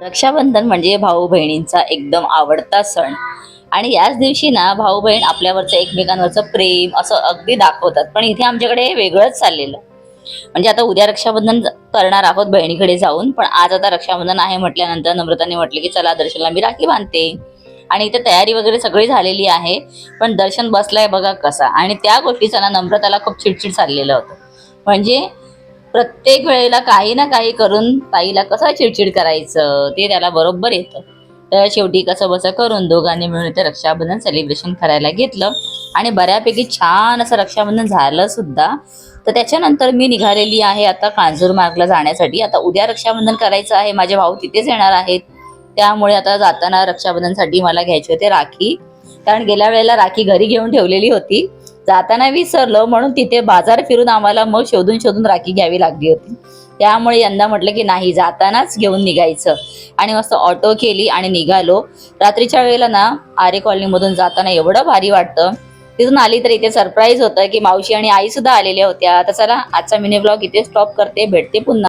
रक्षाबंधन म्हणजे भाऊ बहिणींचा एकदम आवडता सण. आणि याच दिवशी ना भाऊ बहीण आपल्यावरचं एकमेकांवरचं प्रेम असं अगदी दाखवतात. पण इथे आमच्याकडे हे वेगळंच चाललेलं. म्हणजे आता उद्या रक्षाबंधन करणार आहोत बहिणीकडे जाऊन, पण आज आता रक्षाबंधन आहे म्हटल्यानंतर नम्रताने म्हटले की चला दर्शनला मी राखी बांधते. आणि इथे तयारी वगैरे सगळी झालेली आहे. पण दर्शन बसलाय बघा कसा. आणि त्या गोष्टीचा ना नम्रताला खूप चिडचिड चाललेलं होतं. म्हणजे प्रत्येक वेळेला काही ना काही करून ताईला कसं चिडचिड करायचं ते त्याला बरोबर येतं. तर शेवटी कसं बसं करून दोघांनी मिळून ते रक्षाबंधन सेलिब्रेशन करायला घेतलं. आणि बऱ्यापैकी छान असं रक्षाबंधन झालं सुद्धा. तर त्याच्यानंतर मी निघालेली आहे आता कांजूरमार्गला जाण्यासाठी. आता उद्या रक्षाबंधन करायचं आहे, माझे भाऊ तिथेच येणार आहेत. त्यामुळे आता जाताना रक्षाबंधनसाठी मला घ्यायची होते राखी. कारण गेल्या वेळेला राखी घरी घेऊन ठेवलेली होती, जाताना विसरलो म्हणून तिथे बाजार फिरून आम्हाला मग शोधून शोधून राखी घ्यावी लागली होती. त्यामुळे यंदा म्हटलं की नाही, जातानाच घेऊन निघायचं. आणि मस्त ऑटो केली आणि निघालो. रात्रीच्या वेळेला ना आरे कॉलनीमधून जाताना एवढं भारी वाटतं. तिथून आली तर इथे सरप्राईज होतं की मावशी आणि आई सुद्धा आलेल्या होत्या. तर चला आजचा मिनी ब्लॉग इथे स्टॉप करते, भेटते पुन्हा.